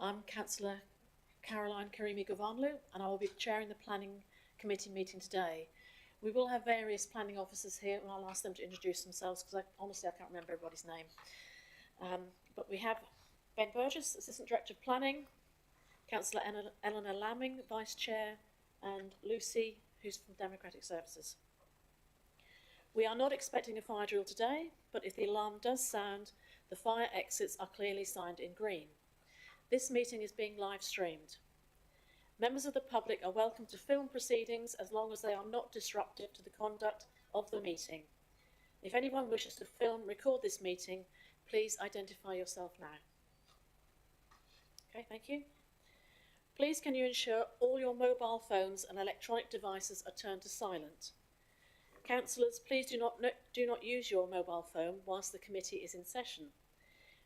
I'm Councillor Caroline Karimi Govanlu, and I will be chairing the Planning Committee meeting today. We will have various planning officers here, and I'll ask them to introduce themselves because honestly I can't remember everybody's name. But we have Ben Burgess, Assistant Director of Planning, Councillor Eleanor Lamming, Vice Chair, and Lucy, who's from Democratic Services. We are not expecting a fire drill today, but if the alarm does sound, the fire exits are clearly signed in green. This meeting is being live streamed. Members of the public are welcome to film proceedings as long as they are not disruptive to the conduct of the meeting. If anyone wishes to record this meeting, please identify yourself now. Okay, thank you. Please can you ensure all your mobile phones and electronic devices are turned to silent. Councillors, please do not use your mobile phone whilst the committee is in session.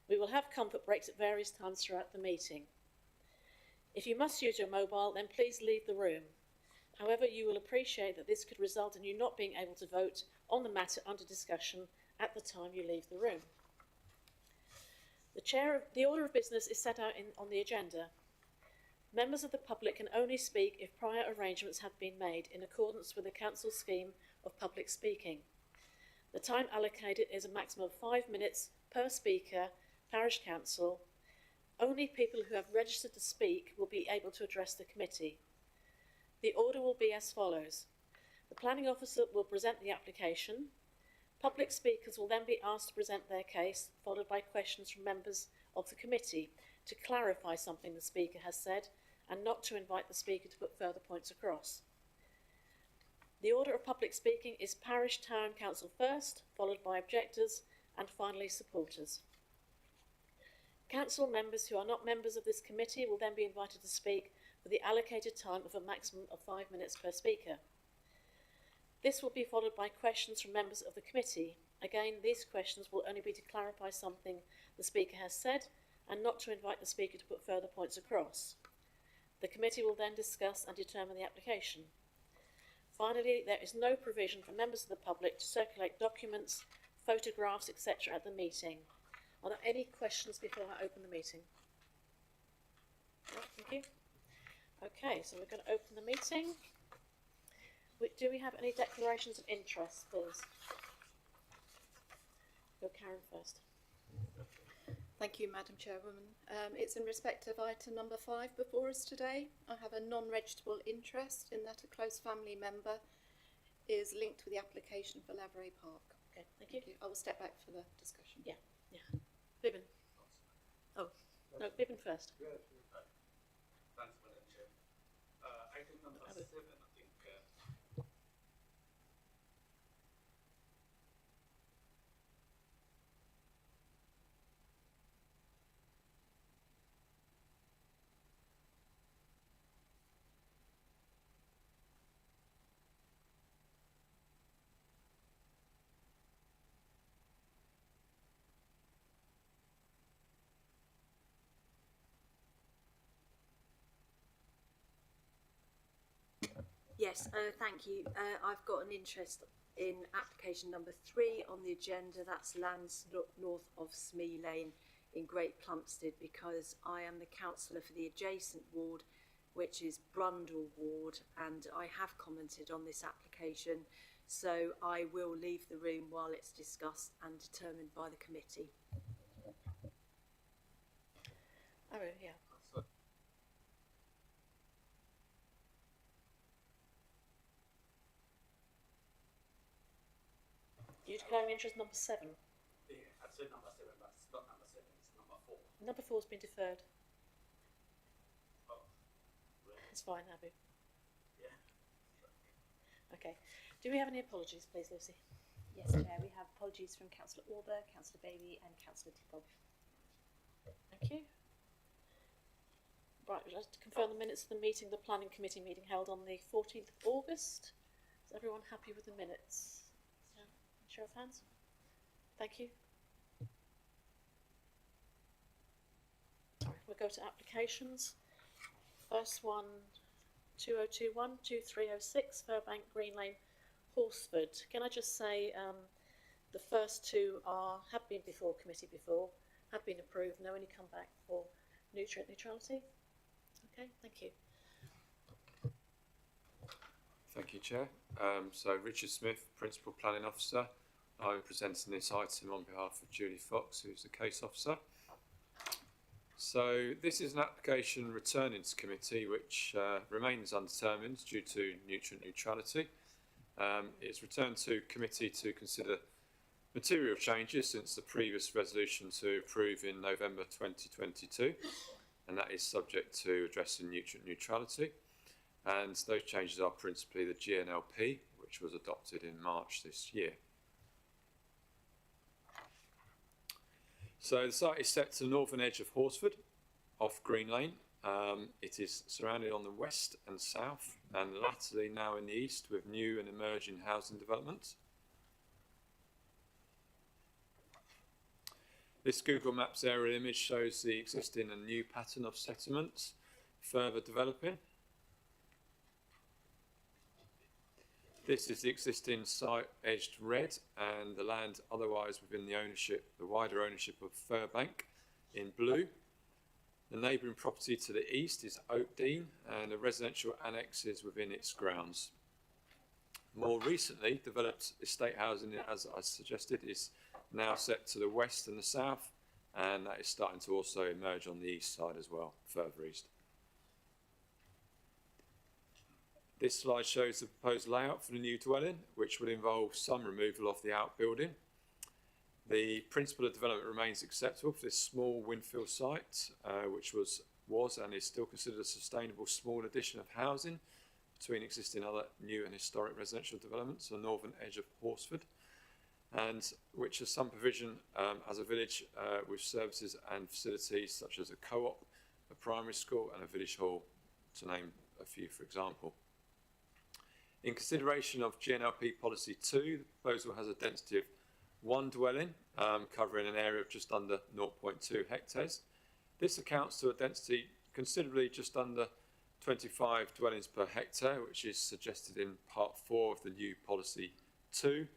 We will have comfort breaks at various times throughout the meeting. If you must use your mobile, then please leave the room. However, you will appreciate that this could result in you not being able to vote on the matter under discussion at the time you leave the room. The order of business is set out on the agenda. Members of the public can only speak if prior arrangements have been made in accordance with the Council scheme of public speaking. The time allocated is a maximum of 5 minutes per speaker, parish council. Only people who have registered to speak will be able to address the committee. The order will be as follows. The planning officer will present the application. Public speakers will then be asked to present their case, followed by questions from members of the committee to clarify something the speaker has said and not to invite the speaker to put further points across. The order of public speaking is parish town council first, followed by objectors and finally supporters. Council members who are not members of this committee will then be invited to speak for the allocated time of a maximum of 5 minutes per speaker. This will be followed by questions from members of the committee. Again, these questions will only be to clarify something the speaker has said and not to invite the speaker to put further points across. The committee will then discuss and determine the application. Finally, there is no provision for members of the public to circulate documents, photographs, etc. at the meeting. Are there any questions before I open the meeting? No, thank you. Okay, so we're going to open the meeting. Do we have any declarations of interest, please? Go Karen first. Thank you, Madam Chairwoman. It's in respect of item number 5 before us today. I have a non-registrable interest in that a close family member is linked with the application for Laveray Park. Okay, thank you. I will step back for the discussion. Yeah. Bibbin. Oh, no, Bibbin first. Thanks, Madam Chair. Item number 7, I think. Yes, thank you. I've got an interest in application number 3 on the agenda. That's lands north of Smee Lane in Great Plumstead, because I am the councillor for the adjacent ward, which is Brundle Ward, and I have commented on this application, so I will leave the room while it's discussed and determined by the committee. Oh, yeah. You declaring interest number 7? Yeah, I said number 7, but it's not number 7, it's number 4. Number 4's been deferred. Oh, really? It's fine, Abu. Yeah. Okay. Do we have any apologies, please, Lucy? Yes, Chair. We have apologies from Councillor Orber, Councillor Bailey and Councillor Tickle. Thank you. Right, we'd like to confirm the minutes of the meeting, the Planning Committee meeting held on the 14th of August. Is everyone happy with the minutes? Yeah. Show of hands. Thank you. We'll go to applications. First one, 2021 2306 Furbank Green Lane, Horsford. Can I just say the first two have been before committee before, have been approved, and they're only come back for nutrient neutrality? Okay, thank you. Thank you, Chair. So Richard Smith, Principal Planning Officer. I'm presenting this item on behalf of Julie Fox, who's the case officer. So this is an application returning to committee which remains undetermined due to nutrient neutrality. It's returned to committee to consider material changes since the previous resolution to approve in November 2022, and that is subject to addressing nutrient neutrality. And those changes are principally the GNLP, which was adopted in March this year. So the site is set to the northern edge of Horsford, off Green Lane. It is surrounded on the west and south, and latterly now in the east with new and emerging housing developments. This Google Maps aerial image shows the existing and new pattern of settlements further developing. This is the existing site edged red, and the land otherwise within the wider ownership of Furbank in blue. The neighbouring property to the east is Oakdean, and a residential annex is within its grounds. More recently developed estate housing, as I suggested, is now set to the west and the south, and that is starting to also emerge on the east side as well, further east. This slide shows the proposed layout for the new dwelling, which would involve some removal of the outbuilding. The principle of development remains acceptable for this small Winfield site, which was and is still considered a sustainable small addition of housing between existing other new and historic residential developments on the northern edge of Horsford, and which has some provision as a village with services and facilities such as a co-op, a primary school and a village hall, to name a few for example. In consideration of GNLP Policy 2, the proposal has a density of 1 dwelling, covering an area of just under 0.2 hectares. This accounts to a density considerably just under 25 dwellings per hectare, which is suggested in Part 4 of the new Policy 2.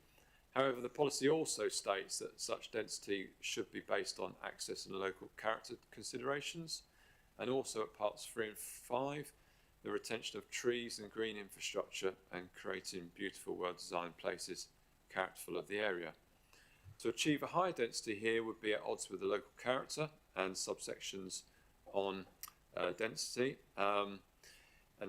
However, the policy also states that such density should be based on access and local character considerations, and also at Parts 3 and 5, the retention of trees and green infrastructure and creating beautiful, well-designed places characterful of the area. To achieve a higher density here would be at odds with the local character and subsections on density and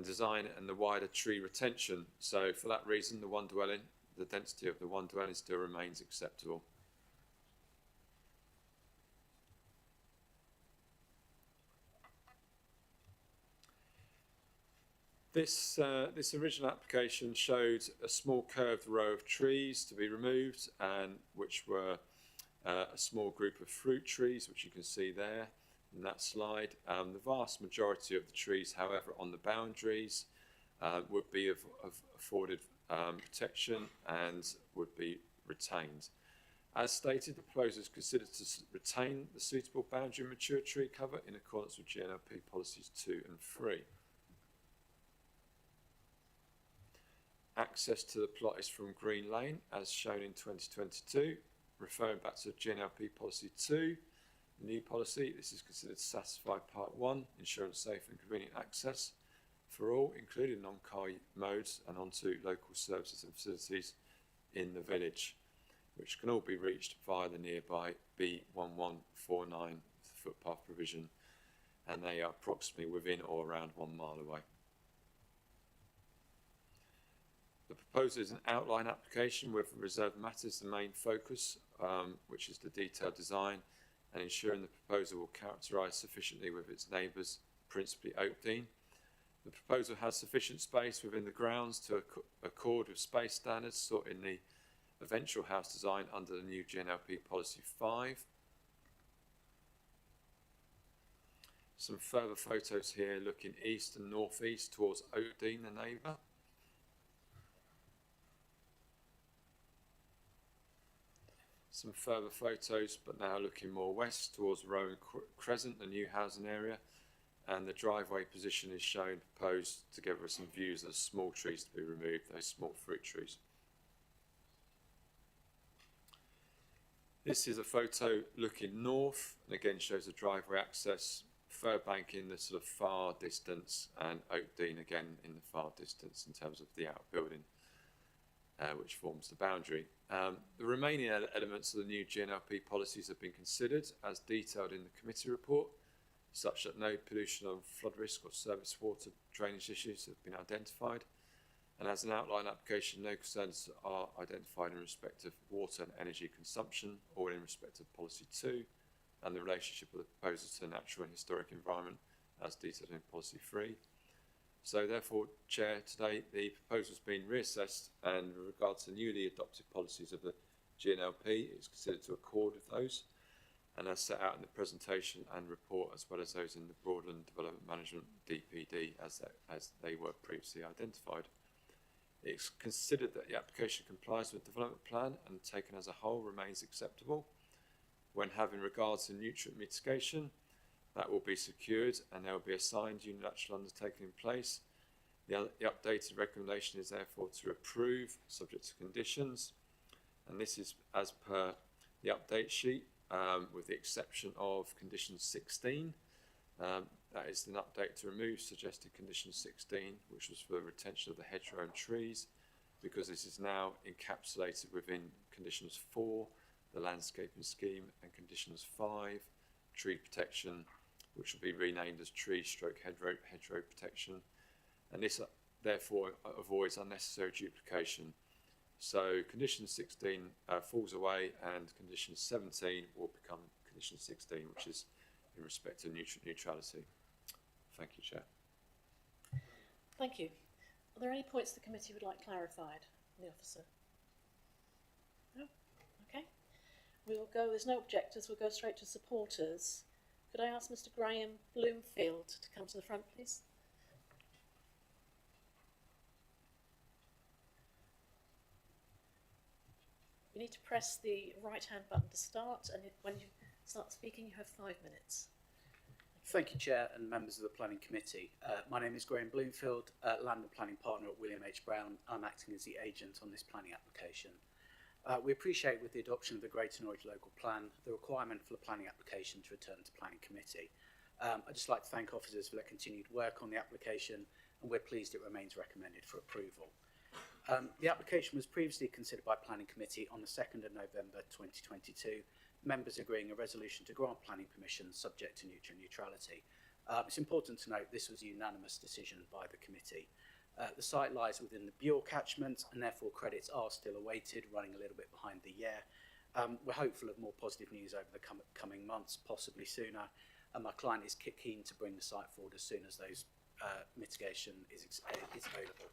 design and the wider tree retention. So for that reason, the density of the one dwelling still remains acceptable. This original application showed a small curved row of trees to be removed, and which were a small group of fruit trees, which you can see there in that slide. The vast majority of the trees, however, on the boundaries would be afforded protection and would be retained. As stated, the proposal is considered to retain the suitable boundary mature tree cover in accordance with GNLP policies 2 and 3. Access to the plot is from Green Lane, as shown in 2022. Referring back to GNLP Policy 2, the new policy, this is considered to satisfy Part 1, ensuring safe and convenient access for all, including non-car modes and onto local services and facilities in the village, which can all be reached via the nearby B1149 footpath provision, and they are approximately within or around 1 mile away. The proposal is an outline application with reserved matters the main focus, which is the detailed design and ensuring the proposal will characterise sufficiently with its neighbours, principally Oakdean. The proposal has sufficient space within the grounds to accord with space standards sought in the eventual house design under the new GNLP Policy 5. Some further photos here looking east and northeast towards Oakdean, the neighbour. Some further photos, but now looking more west towards Rowan Crescent, the new housing area, and the driveway position is shown proposed together with some views of small trees to be removed, those small fruit trees. This is a photo looking north, and again shows the driveway access Furbank in the sort of far distance, and Oakdean again in the far distance in terms of the outbuilding, which forms the boundary. The remaining elements of the new GNLP policies have been considered as detailed in the committee report, such that no pollution or flood risk or surface water drainage issues have been identified. And as an outline application, no concerns are identified in respect of water and energy consumption or in respect of policy 2 and the relationship of the proposal to the natural and historic environment as detailed in policy 3. So therefore, Chair, today the proposal has been reassessed, and with regard to the newly adopted policies of the GNLP, it's considered to accord with those, and as set out in the presentation and report, as well as those in the Broadland Development Management DPD as they were previously identified. It's considered that the application complies with the development plan and taken as a whole remains acceptable. When having regard to nutrient mitigation, that will be secured and there will be a signed unilateral undertaking in place. The updated recommendation is therefore to approve, subject to conditions, and this is as per the update sheet, with the exception of condition 16. That is an update to remove suggested condition 16, which was for the retention of the hedgerow and trees, because this is now encapsulated within conditions 4, the landscaping scheme, and conditions 5, tree protection, which will be renamed as hedgerow protection. And this therefore avoids unnecessary duplication. So condition 16 falls away, and condition 17 will become condition 16, which is in respect to nutrient neutrality. Thank you, Chair. Thank you. Are there any points the committee would like clarified from the officer? No? Okay. We will go, there's no objectors, we'll go straight to supporters. Could I ask Mr. Graham Bloomfield to come to the front, please? You need to press the right-hand button to start, and when you start speaking, you have 5 minutes. Thank you, Chair and members of the Planning Committee. My name is Graham Bloomfield, Land and Planning Partner at William H. Brown. I'm acting as the agent on this planning application. We appreciate with the adoption of the Greater Norwich Local Plan, the requirement for the planning application to return to Planning Committee. I'd just like to thank officers for their continued work on the application, and we're pleased it remains recommended for approval. The application was previously considered by Planning Committee on the 2nd of November 2022, members agreeing a resolution to grant planning permission subject to nutrient neutrality. It's important to note this was a unanimous decision by the committee. The site lies within the Bure catchment, and therefore credits are still awaited, running a little bit behind the year. We're hopeful of more positive news over the coming months, possibly sooner, and my client is keen to bring the site forward as soon as those mitigation is available.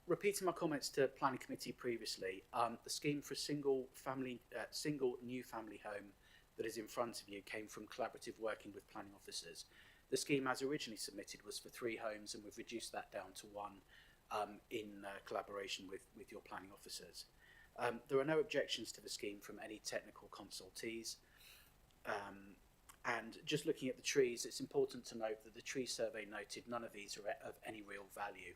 Repeating my comments to Planning Committee previously, the scheme for a single new family home that is in front of you came from collaborative working with planning officers. The scheme as originally submitted was for 3 homes, and we've reduced that down to 1 in collaboration with your planning officers. There are no objections to the scheme from any technical consultees. And just looking at the trees, it's important to note that the tree survey noted none of these are of any real value.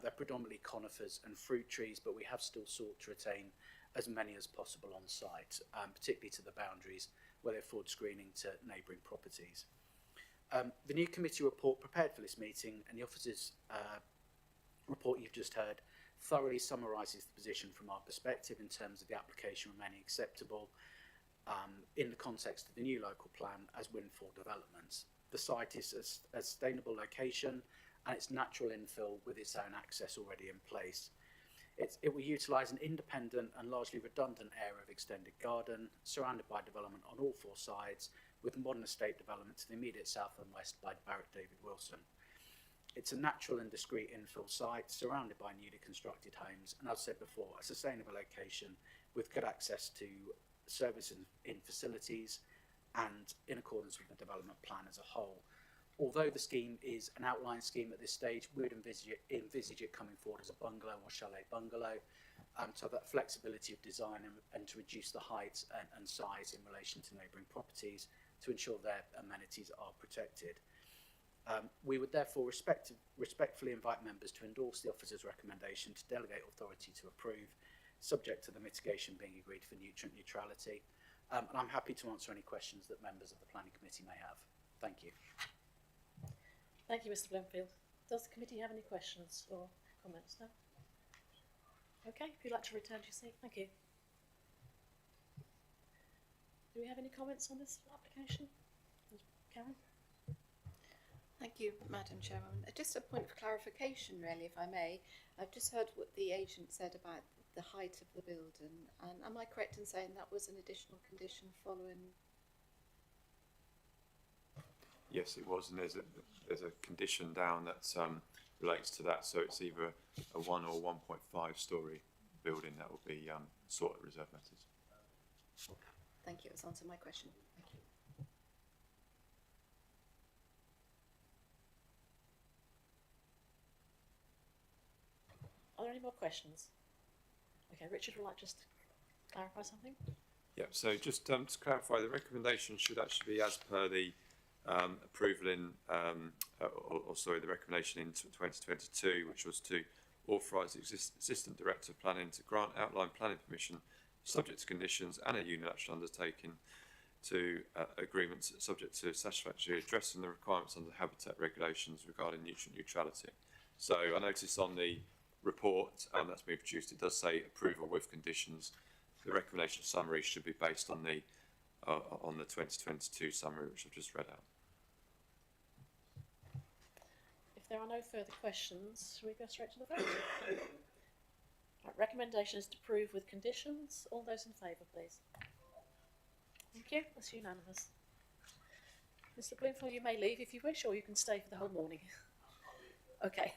They're predominantly conifers and fruit trees, but we have still sought to retain as many as possible on site, particularly to the boundaries where they afford screening to neighbouring properties. The new committee report prepared for this meeting and the officers' report you've just heard thoroughly summarises the position from our perspective in terms of the application remaining acceptable in the context of the new local plan as windfall developments. The site is a sustainable location and it's natural infill with its own access already in place. It will utilise an independent and largely redundant area of extended garden surrounded by development on all 4 sides, with modern estate development to the immediate south and west by Barrett David Wilson. It's a natural and discreet infill site surrounded by newly constructed homes, and as I said before, a sustainable location with good access to services in facilities and in accordance with the development plan as a whole. Although the scheme is an outline scheme at this stage, we would envisage it coming forward as a bungalow or chalet bungalow, to have that flexibility of design and to reduce the height and size in relation to neighbouring properties to ensure their amenities are protected. We would therefore respectfully invite members to endorse the officer's recommendation to delegate authority to approve, subject to the mitigation being agreed for nutrient neutrality. And I'm happy to answer any questions that members of the Planning Committee may have. Thank you. Thank you, Mr. Bloomfield. Does the committee have any questions or comments? No? Okay, if you'd like to return to your seat, thank you. Do we have any comments on this application? Karen? Thank you, Madam Chairwoman. Just a point of clarification, really, if I may. I've just heard what the agent said about the height of the building, and am I correct in saying that was an additional condition following? Yes, it was, and there's a condition down that relates to that. So it's either a 1 or 1.5 storey building that will be sought at reserve matters. Thank you. That's answered my question. Thank you. Are there any more questions? Okay, Richard would like just to clarify something. Yeah, so just to clarify, the recommendation should actually be as per the approval in, the recommendation in 2022, which was to authorise the Assistant Director of Planning to grant outline planning permission subject to conditions and a unilateral undertaking to agreements subject to satisfactorily addressing the requirements under habitat regulations regarding nutrient neutrality. So I noticed on the report that's been produced, it does say approval with conditions. The recommendation summary should be based on the 2022 summary, which I've just read out. If there are no further questions, shall we go straight to the vote? Right, recommendation is to approve with conditions. All those in favour, please. Thank you. That's unanimous. Mr. Bloomfield, you may leave if you wish, or you can stay for the whole morning. Okay.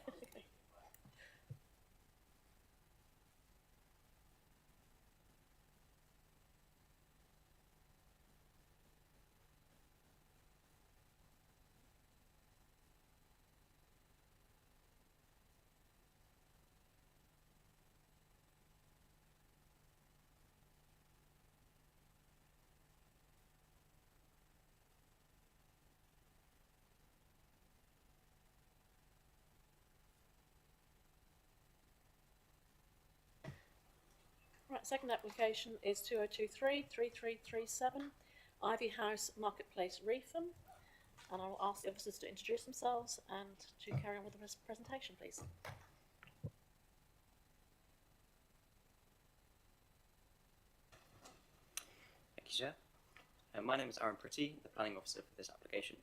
Right, second application is 2023-3337, Ivy House Marketplace, Reetham. And I will ask the officers to introduce themselves and to carry on with the presentation, please. Thank you, Chair. My name is Aaron Pretty, the Planning Officer for this application.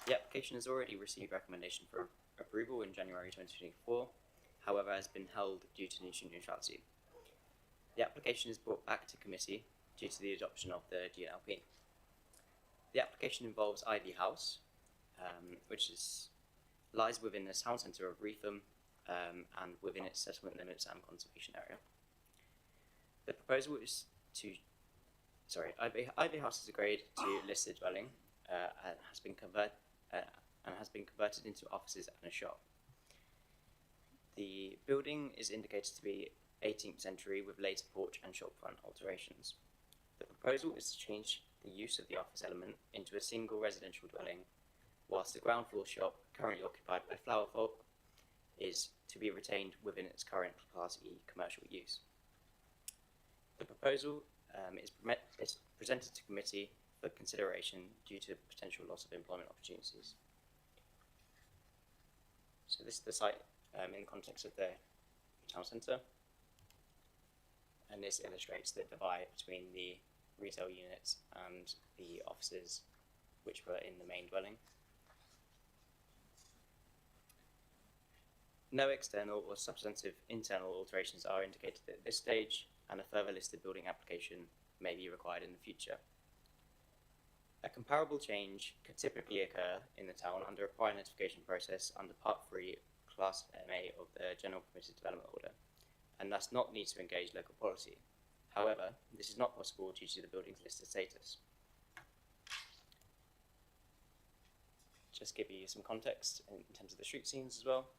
The application has already received recommendation for approval in January 2024, however has been held due to nutrient neutrality. The application is brought back to committee due to the adoption of the GNLP. The application involves Ivy House, which lies within the town centre of Reetham and within its settlement limits and conservation area. The proposal is to, Ivy House is a Grade 2 listed dwelling and has been converted into offices and a shop. The building is indicated to be 18th century with later porch and shopfront alterations. The proposal is to change the use of the office element into a single residential dwelling, whilst the ground floor shop, currently occupied by Flower Folk, is to be retained within its current Class E commercial use. The proposal is presented to committee for consideration due to potential loss of employment opportunities. So this is the site in the context of the town centre, and this illustrates the divide between the retail units and the offices which were in the main dwelling. No external or substantive internal alterations are indicated at this stage, and a further listed building application may be required in the future. A comparable change could typically occur in the town under a prior notification process under Part 3, Class MA of the General Permitted Development Order, and thus not need to engage local policy. However, this is not possible due to the building's listed status. Just give you some context in terms of the street scenes as well.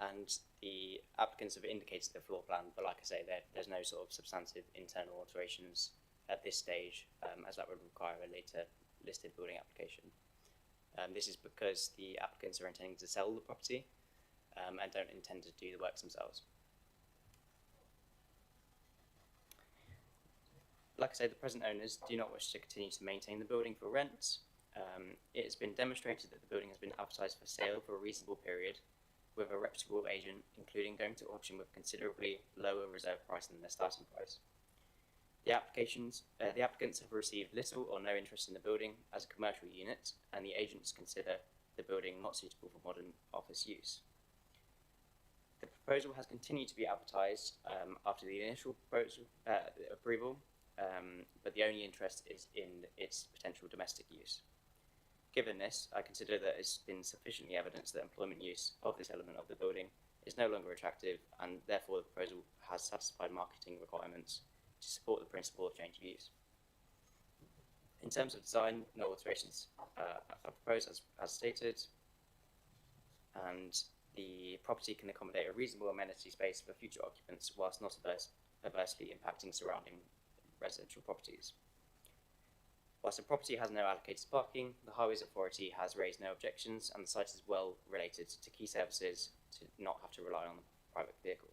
And the applicants have indicated the floor plan, but like I say, there's no sort of substantive internal alterations at this stage, as that would require a later listed building application. This is because the applicants are intending to sell the property and don't intend to do the works themselves. Like I say, the present owners do not wish to continue to maintain the building for rent. It has been demonstrated that the building has been advertised for sale for a reasonable period, with a reputable agent, including going to auction with considerably lower reserve price than their starting price. The applicants have received little or no interest in the building as a commercial unit, and the agents consider the building not suitable for modern office use. The proposal has continued to be advertised after the initial approval, but the only interest is in its potential domestic use. Given this, I consider that it's been sufficiently evidence that employment use of this element of the building is no longer attractive, and therefore the proposal has satisfied marketing requirements to support the principle of change of use. In terms of design, no alterations are proposed as stated, and the property can accommodate a reasonable amenity space for future occupants whilst not adversely impacting surrounding residential properties. Whilst the property has no allocated parking, the Highways Authority has raised no objections, and the site is well related to key services to not have to rely on a private vehicle.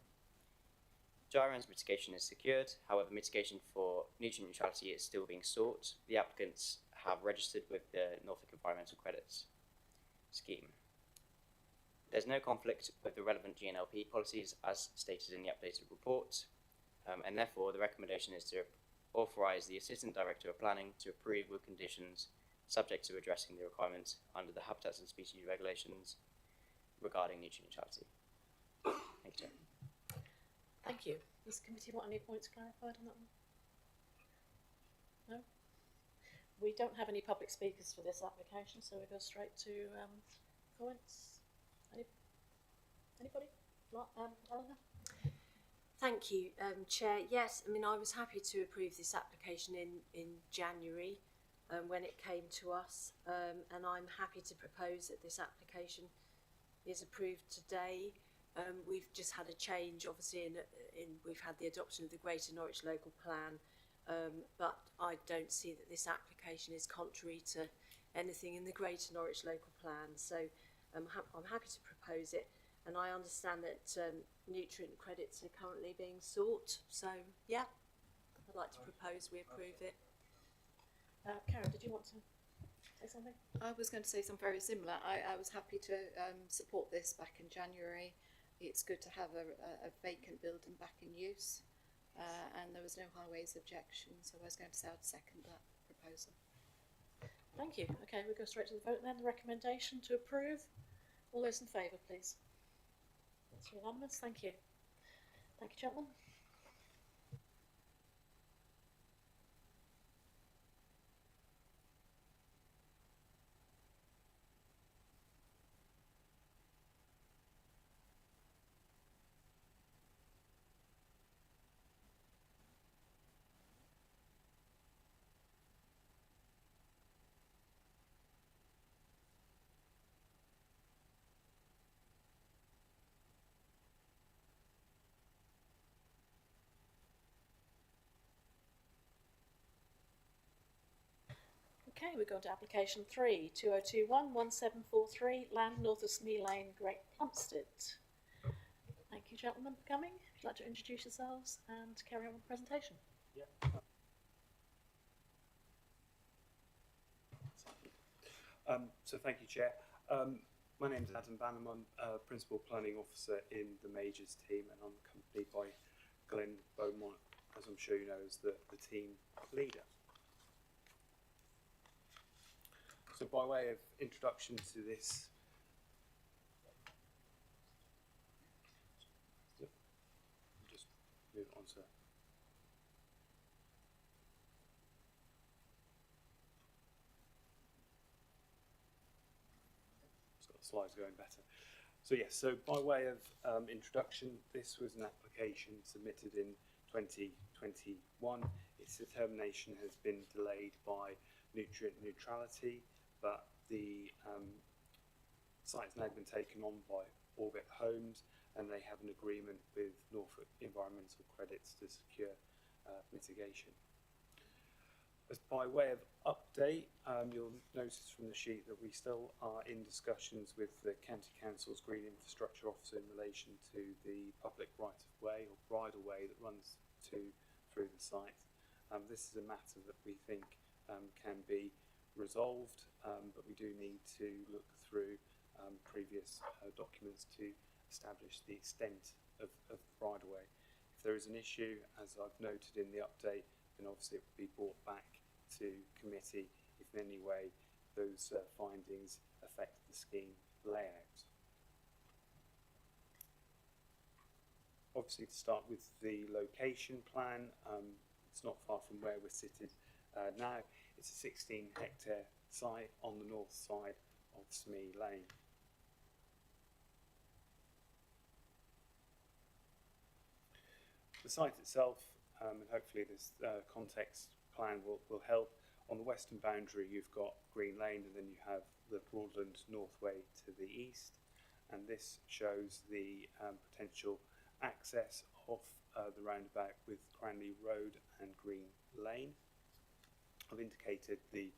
Gyron's mitigation is secured, however mitigation for nutrient neutrality is still being sought. The applicants have registered with the Norfolk Environmental Credits scheme. There's no conflict with the relevant GNLP policies as stated in the updated report, and therefore the recommendation is to authorise the Assistant Director of Planning to approve with conditions subject to addressing the requirements under the Habitats and Species regulations regarding nutrient neutrality. Thank you, Chair. Thank you. Does the committee want any points clarified on that one? No? We don't have any public speakers for this application, so we go straight to comments. Anybody? Eleanor? Thank you, Chair. Yes, I mean, I was happy to approve this application in January when it came to us, and I'm happy to propose that this application is approved today. We've just had a change, obviously, we've had the adoption of the Greater Norwich Local Plan, but I don't see that this application is contrary to anything in the Greater Norwich Local Plan, so I'm happy to propose it. And I understand that nutrient credits are currently being sought. So, yeah, I'd like to propose we approve it. Karen, did you want to say something? I was going to say something very similar. I was happy to support this back in January. It's good to have a vacant building back in use, and there was no highways objection, so I was going to say I'd second that proposal. Thank you. Okay, we'll go straight to the vote then. The recommendation to approve. All those in favour, please. That's unanimous. Thank you. Thank you, gentlemen. Okay, we go on to application 3, 2021-1743, land north of Smee Lane, Great Plumstead. Thank you, gentlemen, for coming. If you'd like to introduce yourselves and carry on with the presentation. So thank you, Chair. My name is Adam Banham. I'm Principal Planning Officer in the Majors team, and I'm accompanied by Glenn Beaumont, as I'm sure you know, as the team leader. So by way of introduction to this, just move on to slides going better. So yes, so by way of introduction, this was an application submitted in 2021. Its determination has been delayed by nutrient neutrality, but the site has now been taken on by Orbit Homes, and they have an agreement with Norfolk Environmental Credits to secure mitigation. As by way of update, you'll notice from the sheet that we still are in discussions with the County Council's Green Infrastructure Officer in relation to the public right-of-way or bridle way that runs through the site. This is a matter that we think can be resolved, but we do need to look through previous documents to establish the extent of the right of way. If there is an issue, as I've noted in the update, then obviously it will be brought back to committee if in any way those findings affect the scheme layout. Obviously, to start with the location plan, it's not far from where we're sitting now. It's a 16-hectare site on the north side of Smee Lane. The site itself, and hopefully this context plan will help. On the western boundary you've got Green Lane, and then you have the Broadland Northway to the east, and this shows the potential access off the roundabout with Cranley Road and Green Lane. I've indicated the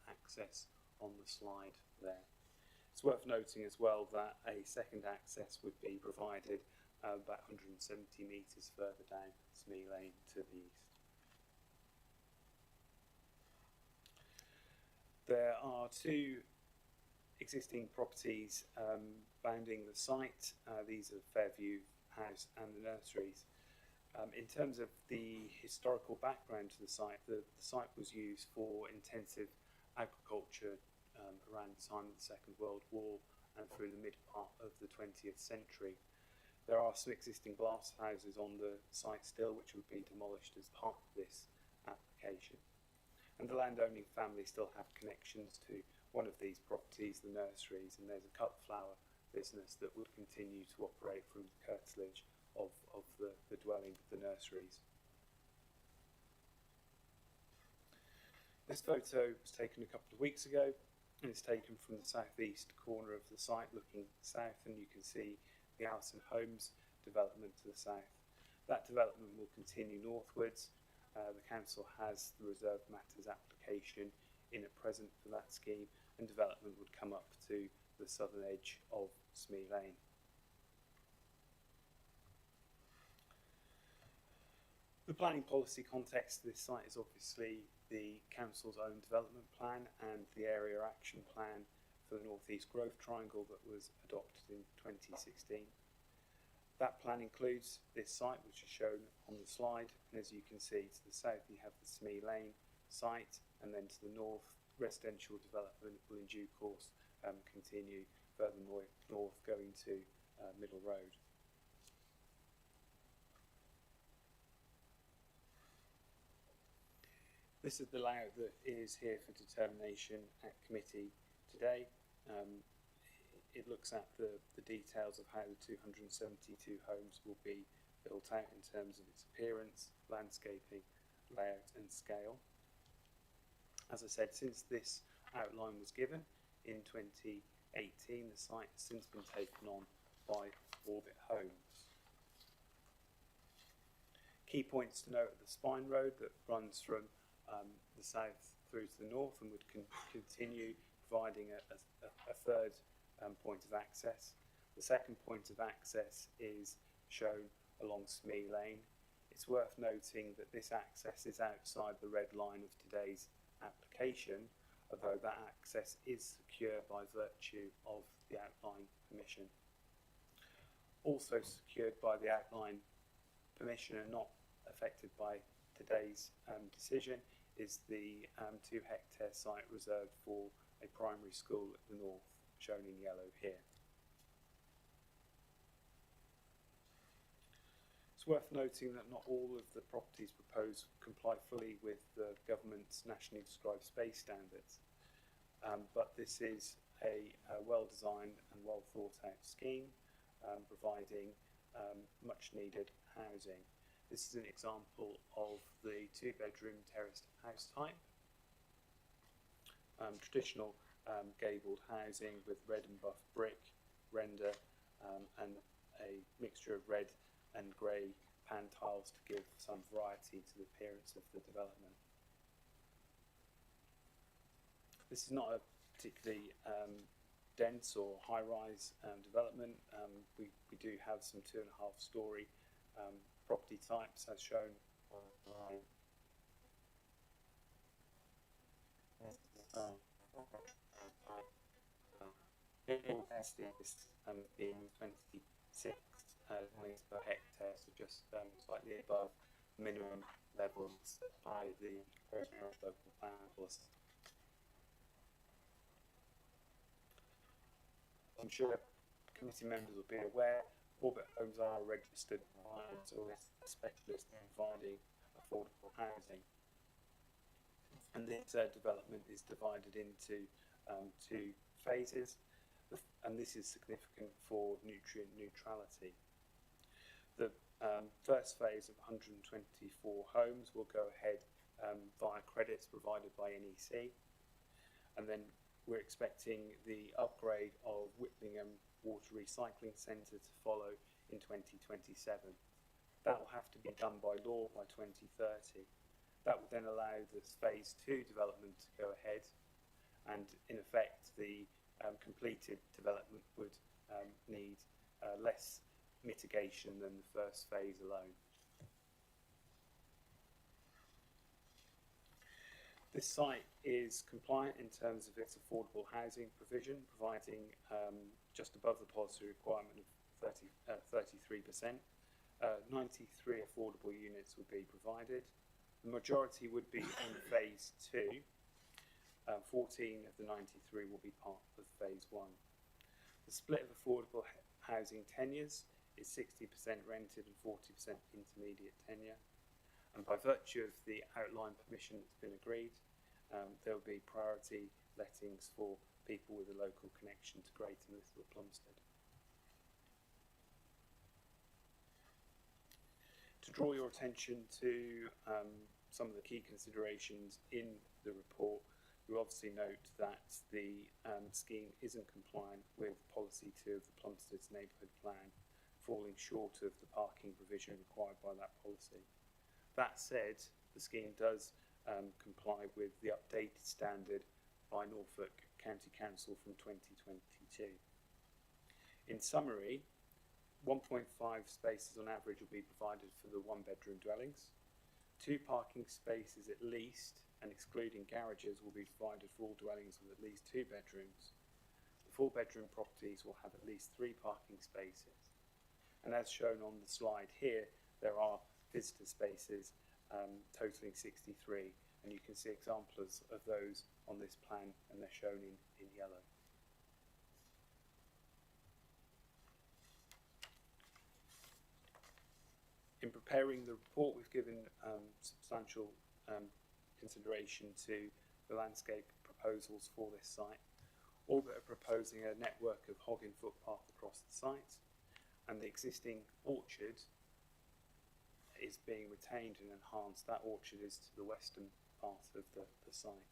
access on the slide there. It's worth noting as well that a second access would be provided about 170 metres further down Smee Lane to the east. There are two existing properties bounding the site. These are Fairview House and the nurseries. In terms of the historical background to the site was used for intensive agriculture around the time of the Second World War and through the mid part of the 20th century. There are some existing glass houses on the site still, which would be demolished as part of this application. And the landowning family still have connections to one of these properties, the nurseries, and there's a cut flower business that would continue to operate from the curtilage of the dwelling of the nurseries. This photo was taken a couple of weeks ago, and it's taken from the southeast corner of the site looking south, and you can see the Allison Homes development to the south. That development will continue northwards. The council has the reserved matters application in at present for that scheme, and development would come up to the southern edge of Smee Lane. The planning policy context of this site is obviously the council's own development plan and the area action plan for the North East Growth Triangle that was adopted in 2016. That plan includes this site, which is shown on the slide, and as you can see, to the south you have the Smee Lane site, and then to the north, residential development will in due course continue further north going to Middle Road. This is the layout that is here for determination at committee today. It looks at the details of how the 272 homes will be built out in terms of its appearance, landscaping, layout and scale. As I said, since this outline was given in 2018, the site has since been taken on by Orbit Homes. Key points to note: the spine road that runs from the south through to the north and would continue providing a third point of access. The second point of access is shown along Smee Lane. It's worth noting that this access is outside the red line of today's application, although that access is secure by virtue of the outline permission. Also secured by the outline permission and not affected by today's decision is the 2-hectare site reserved for a primary school at the north, shown in yellow here. It's worth noting that not all of the properties proposed comply fully with the government's nationally described space standards, but this is a well-designed and well-thought-out scheme providing much needed housing. This is an example of the 2-bedroom terraced house type. Traditional gabled housing with red and buff brick, render, and a mixture of red and grey pan tiles to give some variety to the appearance of the development. This is not a particularly dense or high-rise development. We do have some 2.5-storey property types as shown online. capacity of this being 26 units per hectare, so just slightly above minimum levels by the Personal Local Plan Policy. I'm sure committee members will be aware Orbit Homes are registered providers or specialists in providing affordable housing. And this development is divided into two phases, and this is significant for nutrient neutrality. The first phase of 124 homes will go ahead via credits provided by NEC, and then we're expecting the upgrade of Whitlingham Water Recycling Centre to follow in 2027. That will have to be done by law by 2030. That would then allow this phase 2 development to go ahead, and in effect the completed development would need less mitigation than the first phase alone. This site is compliant in terms of its affordable housing provision, providing just above the policy requirement of 33%. 93 affordable units will be provided. The majority would be in phase 2. 14 of the 93 will be part of phase 1. The split of affordable housing tenures is 60% rented and 40% intermediate tenure. And by virtue of the outline permission that's been agreed, there will be priority lettings for people with a local connection to Greater and Little Plumstead. To draw your attention to some of the key considerations in the report, you obviously note that the scheme isn't compliant with Policy 2 of the Plumstead's Neighbourhood Plan, falling short of the parking provision required by that policy. That said, the scheme does comply with the updated standard by Norfolk County Council from 2022. In summary, 1.5 spaces on average will be provided for the one-bedroom dwellings. 2 parking spaces at least, and excluding garages, will be provided for all dwellings with at least 2 bedrooms. The 4-bedroom properties will have at least 3 parking spaces. And as shown on the slide here, there are visitor spaces totaling 63, and you can see examples of those on this plan, and they're shown in yellow. In preparing the report, we've given substantial consideration to the landscape proposals for this site. Orbit are proposing a network of hogging footpath across the site, and the existing orchard is being retained and enhanced. That orchard is to the western part of the site.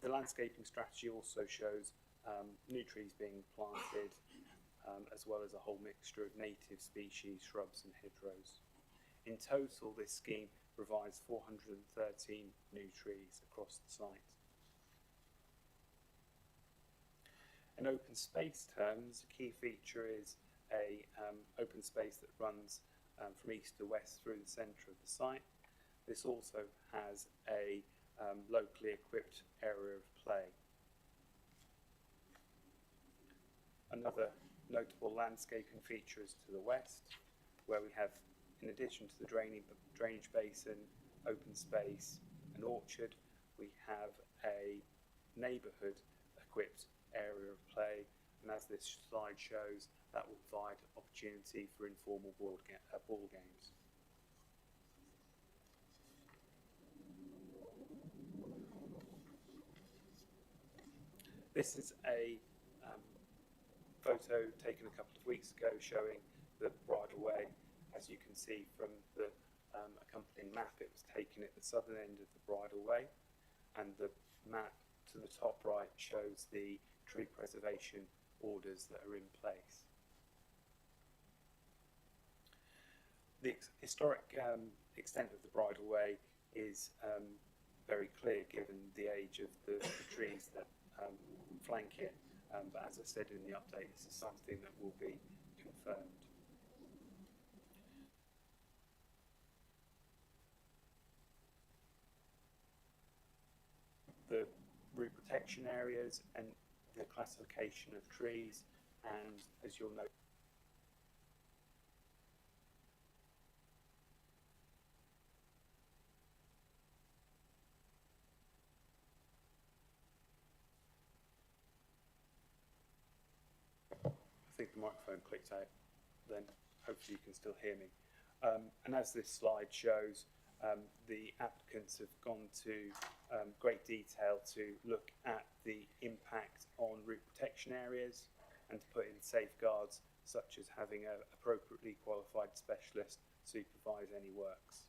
The landscaping strategy also shows new trees being planted, as well as a whole mixture of native species, shrubs and hedgerows. In total, this scheme provides 413 new trees across the site. In open space terms, a key feature is a open space that runs from east to west through the centre of the site. This also has a locally equipped area of play. Another notable landscaping feature is to the west, where we have, in addition to the drainage basin, open space and orchard, we have a neighbourhood equipped area of play, and as this slide shows, that will provide opportunity for informal ball games. This is a photo taken a couple of weeks ago showing the bridleway. As you can see from the accompanying map, it was taken at the southern end of the bridleway, and the map to the top right shows the tree preservation orders that are in place. The historic extent of the bridleway is very clear given the age of the trees that flank it, but as I said in the update, this is something that will be confirmed. The route protection areas and the classification of trees, and as you'll note, I think the microphone clicked out, then hopefully you can still hear me. And as this slide shows, the applicants have gone to great detail to look at the impact on root protection areas and to put in safeguards such as having an appropriately qualified specialist supervise any works.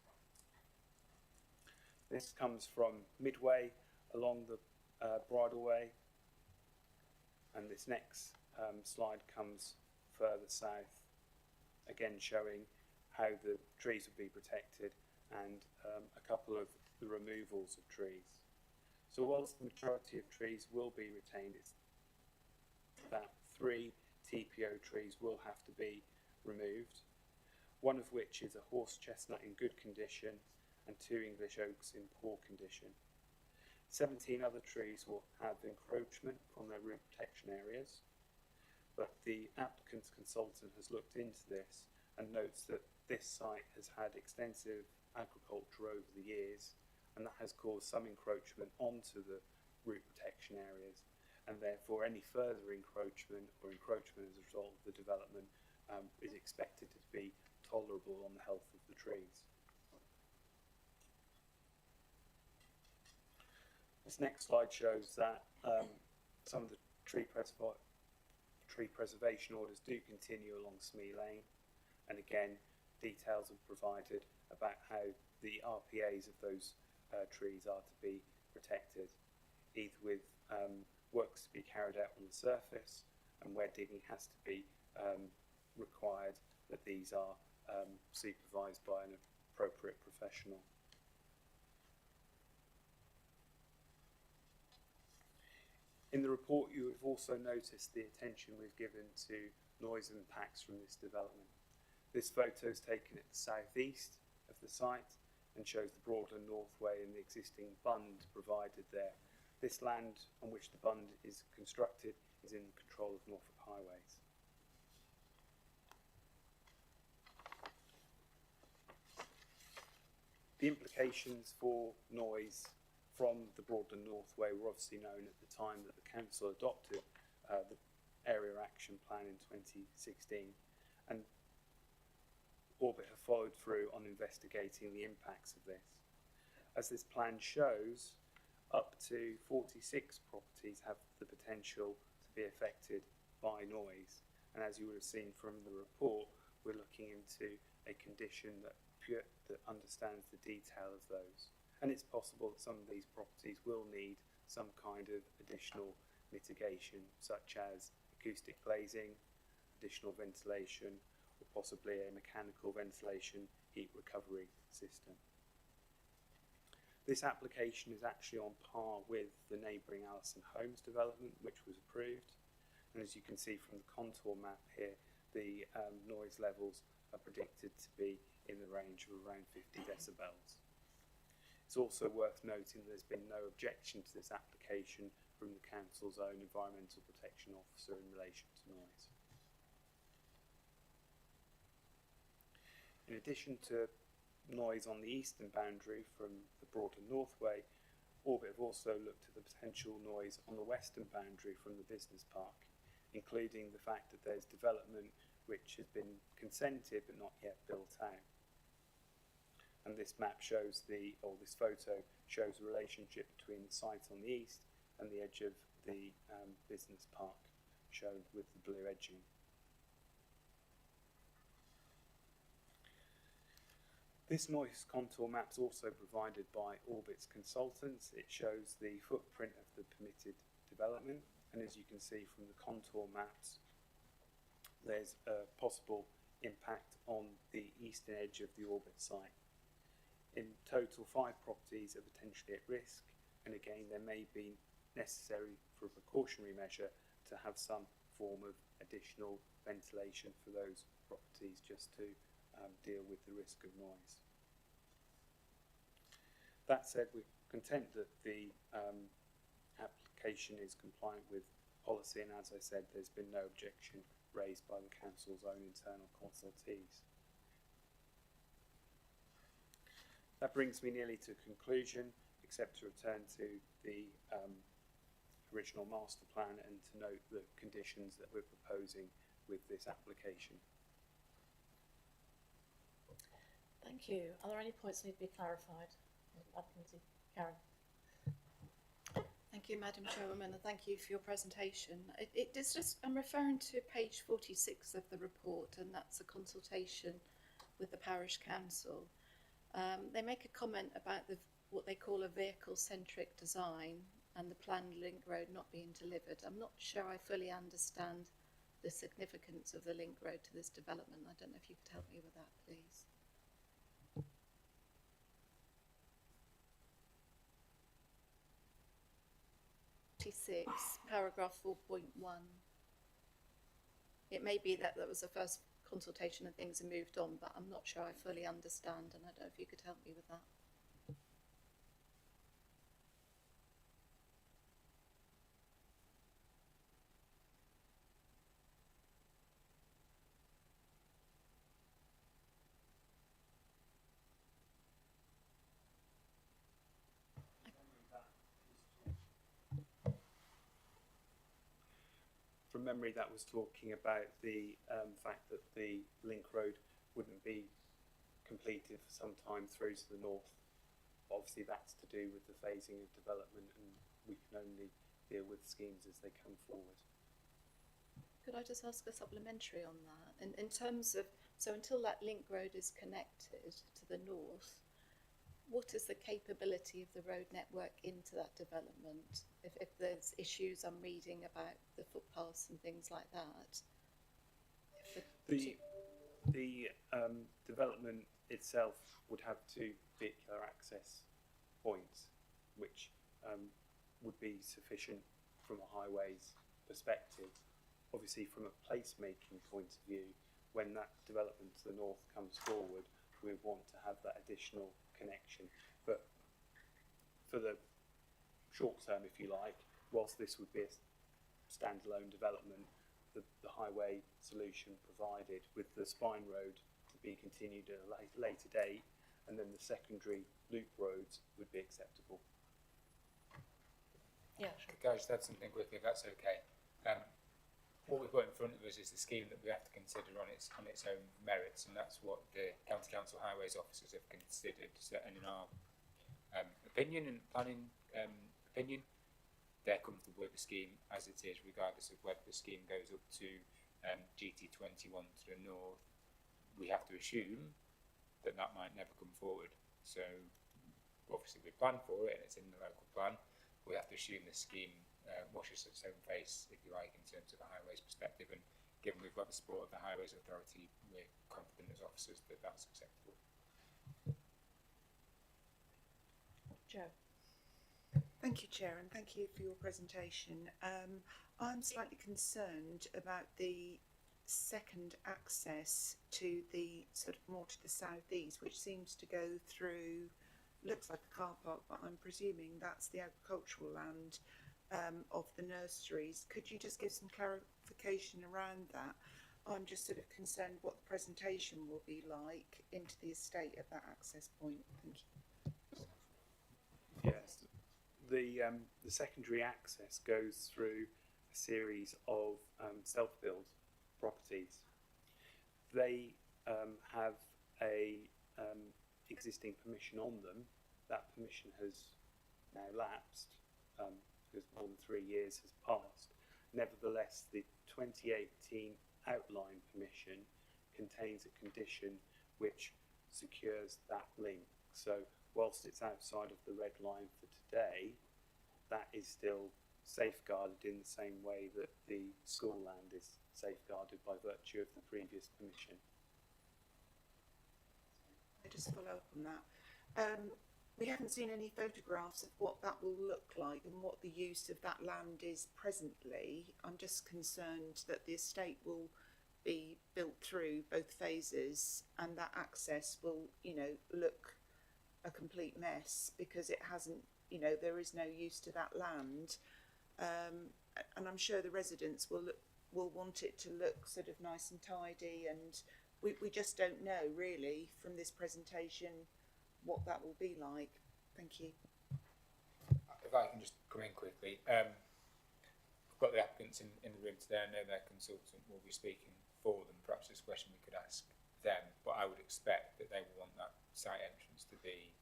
This comes from midway along the bridleway, and this next slide comes further south, again showing how the trees will be protected and a couple of the removals of trees. So whilst the majority of trees will be retained, it's about 3 TPO trees will have to be removed, one of which is a horse chestnut in good condition and 2 English oaks in poor condition. 17 other trees will have encroachment on their root protection areas, but the applicant's consultant has looked into this and notes that this site has had extensive agriculture over the years, and that has caused some encroachment onto the root protection areas, and therefore any further encroachment or encroachment as a result of the development is expected to be tolerable on the health of the trees. This next slide shows that some of the tree preservation orders do continue along Smee Lane, and again details are provided about how the RPAs of those trees are to be protected, either with works to be carried out on the surface and where digging has to be required, that these are supervised by an appropriate professional. In the report, you have also noticed the attention we've given to noise impacts from this development. This photo is taken at the southeast of the site and shows the Broadland Northway and the existing bund provided there. This land on which the bund is constructed is in the control of Norfolk Highways. The implications for noise from the Broadland Northway were obviously known at the time that the council adopted the Area Action Plan in 2016, and Orbit have followed through on investigating the impacts of this. As this plan shows, up to 46 properties have the potential to be affected by noise, and as you would have seen from the report, we're looking into a condition that understands the detail of those. And it's possible that some of these properties will need some kind of additional mitigation, such as acoustic glazing, additional ventilation, or possibly a mechanical ventilation heat recovery system. This application is actually on par with the neighbouring Allison Homes development, which was approved. And as you can see from the contour map here, the noise levels are predicted to be in the range of around 50 decibels. It's also worth noting there's been no objection to this application from the council's own environmental protection officer in relation to noise. In addition to noise on the eastern boundary from the Broadland Northway, Orbit have also looked at the potential noise on the western boundary from the business park, including the fact that there's development which has been consented but not yet built out. And this map shows this photo shows the relationship between the site on the east and the edge of the business park, shown with the blue edging. This noise contour map is also provided by Orbit's consultants. It shows the footprint of the permitted development, and as you can see from the contour maps, there's a possible impact on the eastern edge of the Orbit site. In total, 5 properties are potentially at risk, and again there may be necessary for a precautionary measure to have some form of additional ventilation for those properties just to deal with the risk of noise. That said, we're content that the application is compliant with policy, and as I said, there's been no objection raised by the council's own internal consultees. That brings me nearly to conclusion, except to return to the original master plan and to note the conditions that we're proposing with this application. Thank you. Are there any points that need to be clarified? Karen. Thank you, Madam Chairwoman, and thank you for your presentation. It's just, I'm referring to page 46 of the report, and that's a consultation with the parish council. They make a comment about what they call a vehicle-centric design and the planned link road not being delivered. I'm not sure I fully understand the significance of the link road to this development. I don't know if you could help me with that, please. Paragraph 4.1. It may be that was the first consultation and things have moved on, but I'm not sure I fully understand, and I don't know if you could help me with that. From memory, that was talking about the fact that the link road wouldn't be completed for some time through to the north. Obviously, that's to do with the phasing of development, and we can only deal with schemes as they come forward. Could I just ask a supplementary on that? In terms of, so until that link road is connected to the north, what is the capability of the road network into that development? If there's issues I'm reading about the footpaths and things like that. The development itself would have two vehicular access points, which would be sufficient from a highways perspective. Obviously, from a placemaking point of view, when that development to the north comes forward, we want to have that additional connection. But for the short term, if you like, whilst this would be a standalone development, the highway solution provided with the spine road to be continued at a later date, and then the secondary loop roads would be acceptable. Yeah, sure. Could I just add something quickly, if that's okay? What we've got in front of us is the scheme that we have to consider on its own merits, and that's what the County Council Highways officers have considered. So, and in our opinion and planning opinion, they're comfortable with the scheme as it is, regardless of whether the scheme goes up to GT21 to the north. We have to assume that that might never come forward. So obviously we plan for it and it's in the local plan. We have to assume the scheme washes its own face, if you like, in terms of a highways perspective, and given we've got the support of the Highways Authority, we're confident as officers that that's acceptable. Joe. Thank you, Chair, and thank you for your presentation. I'm slightly concerned about the second access to the sort of more to the southeast, which seems to go through, looks like a car park, but I'm presuming that's the agricultural land of the nurseries. Could you just give some clarification around that? I'm just sort of concerned what the presentation will be like into the estate at that access point. Thank you. Yes, the secondary access goes through a series of self-build properties. They have a existing permission on them. That permission has now lapsed because more than 3 years has passed. Nevertheless, the 2018 outline permission contains a condition which secures that link. So whilst it's outside of the red line for today, that is still safeguarded in the same way that the school land is safeguarded by virtue of the previous permission. I just follow up on that. We haven't seen any photographs of what that will look like and what the use of that land is presently. I'm just concerned that the estate will be built through both phases and that access will, you know, look a complete mess because it hasn't, you know, there is no use to that land. and I'm sure the residents will want it to look sort of nice and tidy, and we just don't know really from this presentation what that will be like. Thank you. If I can just come in quickly, we've got the applicants in the room today. I know their consultant will be speaking for them. Perhaps this question we could ask them, but I would expect that they will want that site entrance to be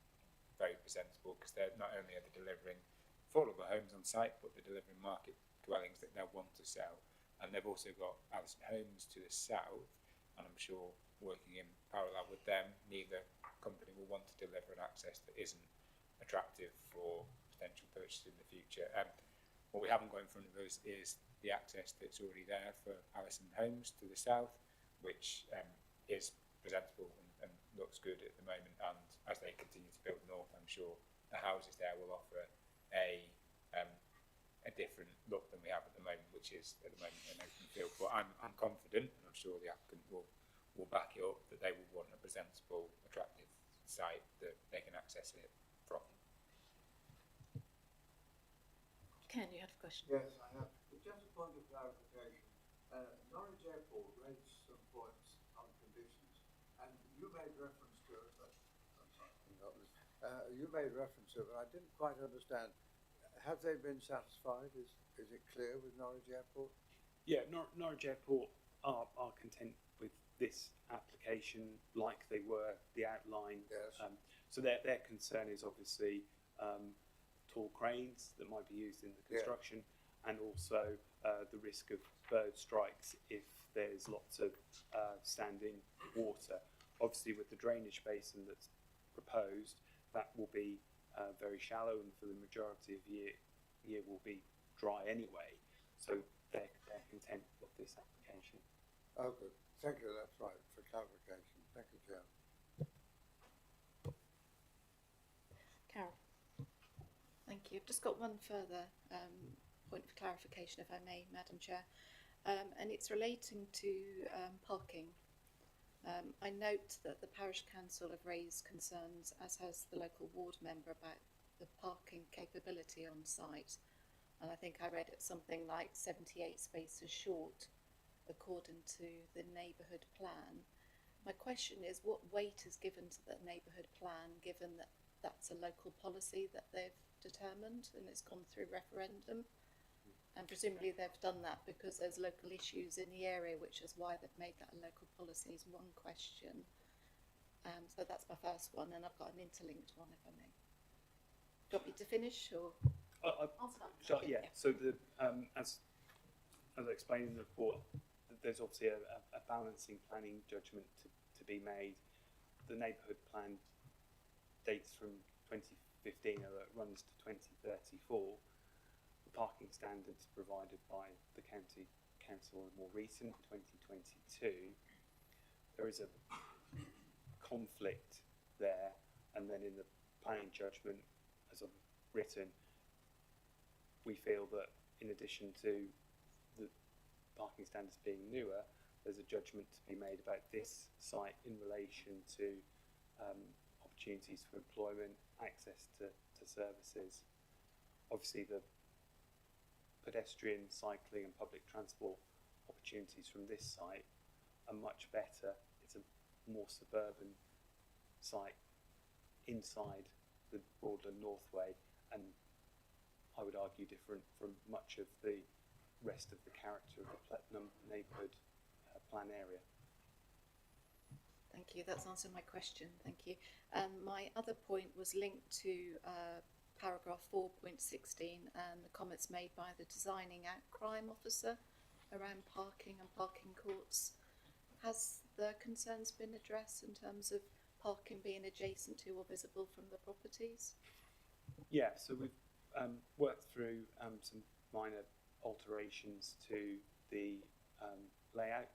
very presentable, because they're not only are they delivering affordable homes on site, but they're delivering market dwellings that they'll want to sell. And they've also got Allison Homes to the south, and I'm sure working in parallel with them, neither company will want to deliver an access that isn't attractive for potential purchase in the future. What we haven't got in front of us is the access that's already there for Allison Homes to the south, which is presentable and looks good at the moment. And as they continue to build north, I'm sure the houses there will offer a different look than we have at the moment, which is at the moment an open field. But I'm confident, and I'm sure the applicant will back it up, that they will want a presentable, attractive site that they can access it from. Ken, you had a question? Yes, I have. Just a point of clarification. Norwich Airport raised some points on conditions, and you made reference to it, but I'm sorry, you made reference to it, but I didn't quite understand. Have they been satisfied? Is it clear with Norwich Airport? Yeah, Norwich Airport are content with this application like they were the outline. Yes. So their concern is obviously tall cranes that might be used in the construction, and also the risk of bird strikes if there's lots of standing water. Obviously, with the drainage basin that's proposed, that will be very shallow, and for the majority of the year will be dry anyway. So they're content with this application. Oh, good. Thank you. That's right, for clarification. Thank you, Chair. Carol? Thank you. I've just got one further point of clarification, if I may, Madam Chair, and it's relating to parking. I note that the Parish Council have raised concerns, as has the local ward member, about the parking capability on site. And I think I read it something like 78 spaces short, according to the neighbourhood plan. My question is, what weight is given to the neighbourhood plan, given that that's a local policy that they've determined and it's gone through referendum? And presumably they've done that because there's local issues in the area, which is why they've made that a local policy, is one question. So that's my first one, and I've got an interlinked one, if I may. Do you want me to finish, or? So, yeah, so the, as I explained in the report, there's obviously a balancing planning judgment to be made. The neighbourhood plan dates from 2015, although it runs to 2034. The parking standards provided by the county council are more recent, 2022. There is a conflict there, and then in the planning judgment, as I've written, we feel that in addition to the parking standards being newer, there's a judgment to be made about this site in relation to opportunities for employment, access to services. Obviously, the pedestrian, cycling and public transport opportunities from this site are much better. It's a more suburban site inside the Broadland Northway, and I would argue different from much of the rest of the character of the Platinum neighbourhood plan area. Thank you, that's answered my question, thank you. My other point was linked to paragraph 4.16 and the comments made by the designing out crime officer around parking and parking courts. Has the concerns been addressed in terms of parking being adjacent to or visible from the properties? Yeah, so we've worked through some minor alterations to the layout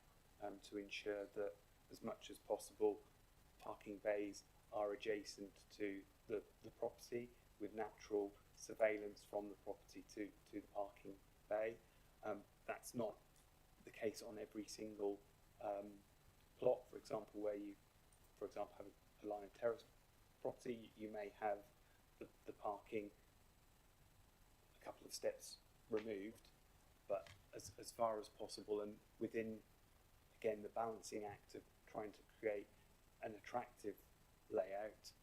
to ensure that as much as possible parking bays are adjacent to the property, with natural surveillance from the property to the parking bay. That's not the case on every single plot. For example, where you, have a line of terrace property, you may have the parking a couple of steps removed, but as far as possible, and within, again, the balancing act of trying to create an attractive layout,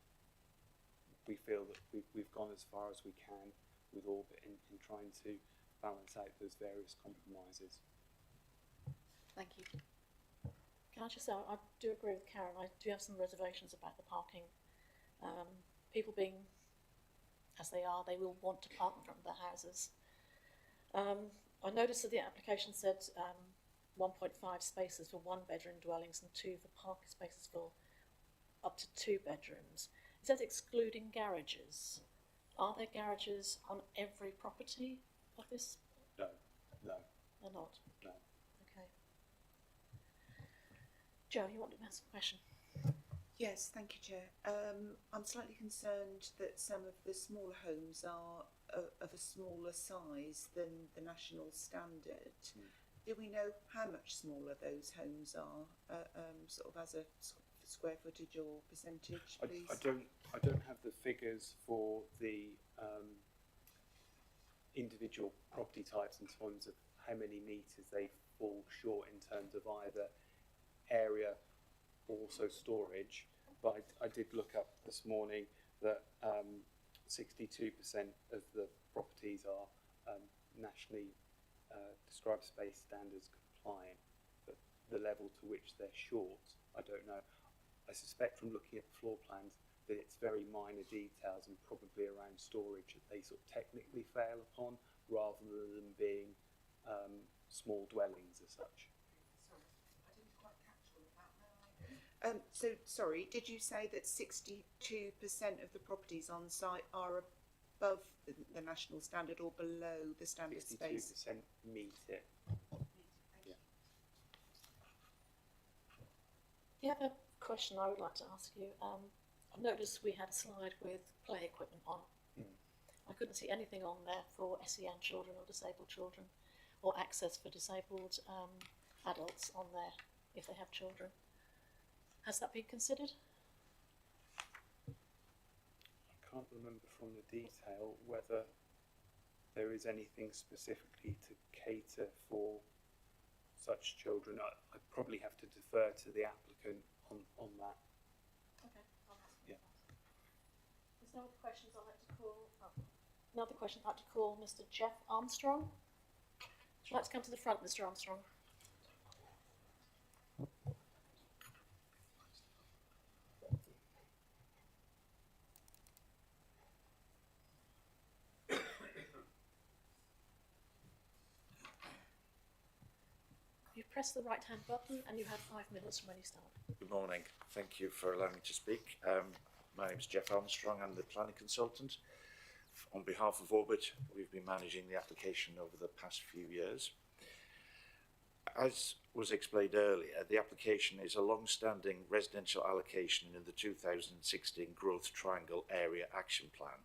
we feel that we've gone as far as we can with Orbit in trying to balance out those various compromises. Thank you. Can I just say, I do agree with Karen. I do have some reservations about the parking. People being as they are, they will want to park in front of their houses. I noticed that the application said 1.5 spaces for one bedroom dwellings and 2 for parking spaces for up to 2 bedrooms. It says excluding garages. Are there garages on every property of this? No. They're not? No. Okay. Joe, you wanted to ask a question? Yes, thank you, Chair. I'm slightly concerned that some of the smaller homes are of a smaller size than the national standard. Do we know how much smaller those homes are, sort of as a square footage or percentage, please? I don't have the figures for the individual property types in terms of how many metres they fall short in terms of either area or also storage, but I did look up this morning that 62% of the properties are nationally described space standards compliant, but the level to which they're short, I don't know. I suspect from looking at the floor plans that it's very minor details and probably around storage that they sort of technically fail upon, rather than them being small dwellings as such. Sorry, I didn't quite catch all of that. So, sorry, did you say that 62% of the properties on site are above the national standard or below the standard space? 62% meet it. Yeah. The other question I would like to ask you, I noticed we had a slide with play equipment on. I couldn't see anything on there for SEN children or disabled children, or access for disabled adults on there if they have children. Has that been considered? I can't remember from the detail whether there is anything specifically to cater for such children. I'd probably have to defer to the applicant on that. Okay, I'll ask Yeah. There's no other questions. I'd like to call. Another question I'd like to call Mr. Jeff Armstrong. Would you like to come to the front, Mr. Armstrong? You press the right hand button and you have 5 minutes from when you start. Good morning. Thank you for allowing me to speak. My name is Jeff Armstrong. I'm the planning consultant. On behalf of Orbit, we've been managing the application over the past few years. As was explained earlier, the application is a long-standing residential allocation in the 2016 Growth Triangle Area Action Plan.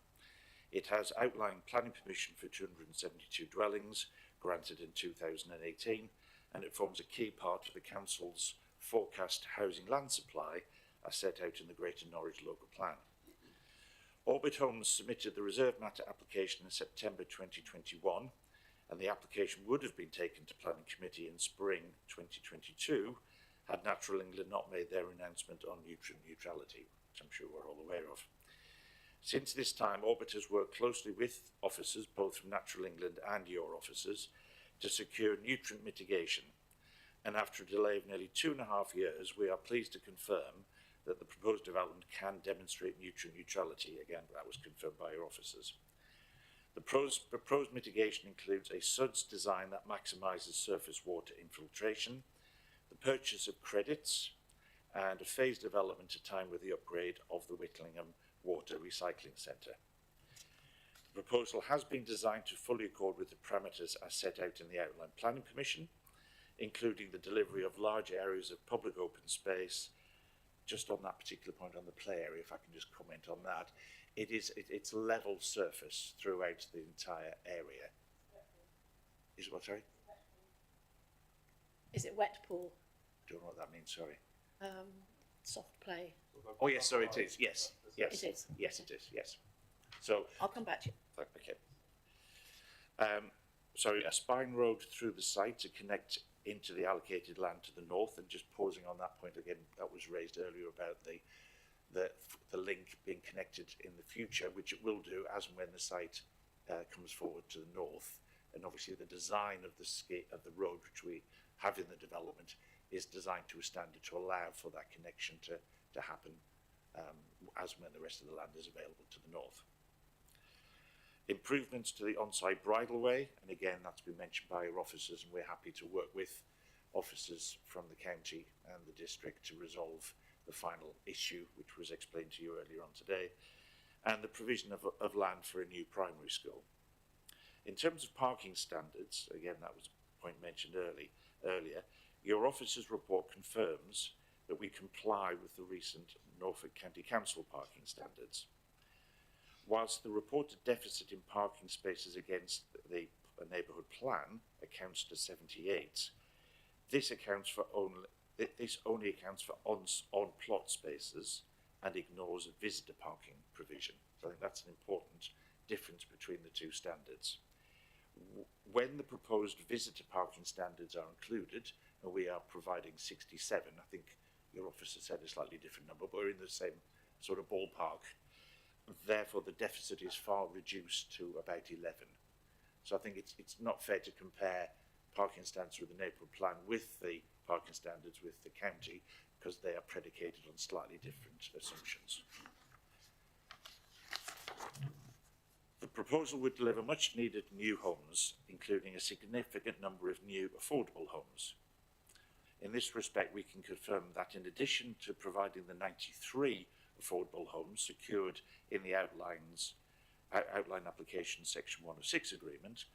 It has outlined planning permission for 272 dwellings granted in 2018, and it forms a key part of the Council's forecast housing land supply as set out in the Greater Norwich Local Plan. Orbit Homes submitted the reserve matter application in September 2021, and the application would have been taken to Planning Committee in spring 2022 had Natural England not made their announcement on nutrient neutrality, which I'm sure we're all aware of. Since this time, Orbit has worked closely with officers, both from Natural England and your officers, to secure nutrient mitigation, and after a delay of nearly 2.5 years, we are pleased to confirm that the proposed development can demonstrate nutrient neutrality. Again, that was confirmed by your officers. The proposed mitigation includes a SUDS design that maximises surface water infiltration, the purchase of credits, and a phased development to time with the upgrade of the Whitlingham Water Recycling Centre. The proposal has been designed to fully accord with the parameters as set out in the outline planning permission, including the delivery of large areas of public open space. Just on that particular point on the play area, if I can just comment on that, it's level surface throughout the entire area. Is it what, sorry? Is it wet pool? I don't know what that means, sorry. Soft play? Oh yes, sorry, it is, yes. It is? Yes, it is, yes. So I'll come back to you. okay. a spine road through the site to connect into the allocated land to the north. And just pausing on that point again, that was raised earlier about the link being connected in the future, which it will do as and when the site comes forward to the north. And obviously the design of the road which we have in the development is designed to a standard to allow for that connection to happen as and when the rest of the land is available to the north. Improvements to the on-site bridleway, and again that's been mentioned by your officers, and we're happy to work with officers from the county and the district to resolve the final issue which was explained to you earlier on today, and the provision of land for a new primary school. In terms of parking standards, again that was a point mentioned earlier, your officer's report confirms that we comply with the recent Norfolk County Council parking standards. Whilst the reported deficit in parking spaces against the neighbourhood plan accounts to 78, this only accounts for on-plot spaces and ignores a visitor parking provision. So I think that's an important difference between the two standards. When the proposed visitor parking standards are included, and we are providing 67, I think your officer said a slightly different number, but we're in the same sort of ballpark. Therefore, the deficit is far reduced to about 11. So I think it's not fair to compare parking standards with the neighbourhood plan with the parking standards with the county, because they are predicated on slightly different assumptions. The proposal would deliver much needed new homes, including a significant number of new affordable homes. In this respect, we can confirm that in addition to providing the 93 affordable homes secured in the outline application section 106 agreement,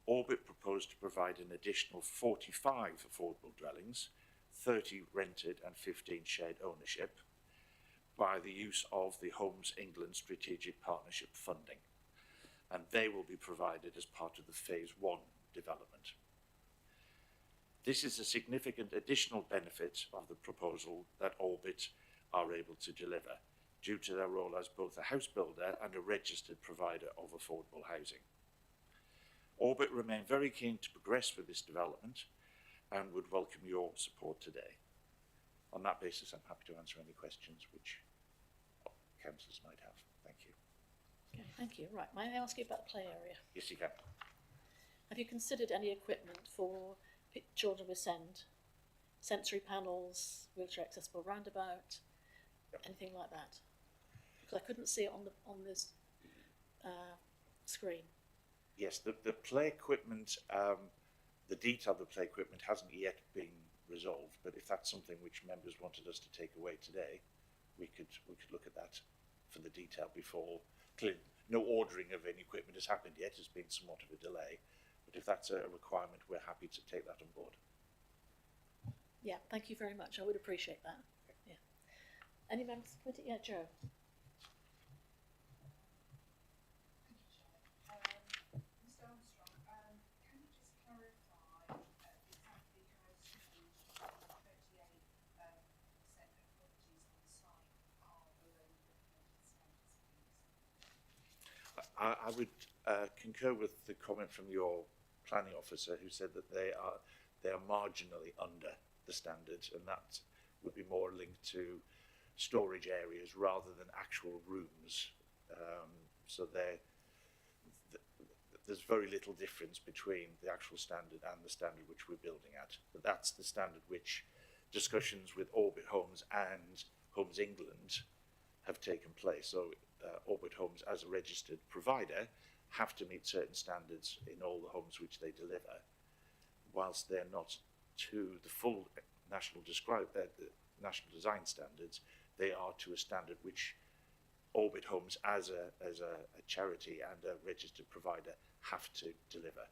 Orbit proposed to provide an additional 45 affordable dwellings, 30 rented and 15 shared ownership, by the use of the Homes England Strategic Partnership funding, and they will be provided as part of the Phase 1 development. This is a significant additional benefit of the proposal that Orbit are able to deliver, due to their role as both a house builder and a registered provider of affordable housing. Orbit remain very keen to progress with this development and would welcome your support today. On that basis, I'm happy to answer any questions which councillors might have. Thank you. Okay, thank you. Right, may I ask you about the play area? Yes, you can. Have you considered any equipment for children with SEND? Sensory panels, wheelchair accessible roundabout, anything like that? Because I couldn't see it on this screen. Yes, the play equipment, the detail of the play equipment hasn't yet been resolved, but if that's something which members wanted us to take away today, we could look at that for the detail before. Clearly, no ordering of any equipment has happened yet. There's been somewhat of a delay, but if that's a requirement, we're happy to take that on board. Yeah, thank you very much. I would appreciate that. Yeah. Any members of the committee? Yeah, Joe. Mr. Armstrong, can you just clarify exactly how strange 38% of properties on the site are below the recommended standards, please? I would concur with the comment from your planning officer, who said that they are marginally under the standards, and that would be more linked to storage areas rather than actual rooms. So there's very little difference between the actual standard and the standard which we're building at. But that's the standard which discussions with Orbit Homes and Homes England have taken place. So Orbit Homes, as a registered provider, have to meet certain standards in all the homes which they deliver, whilst they're not to the full national design standards. They are to a standard which Orbit Homes, as a charity and a registered provider, have to deliver.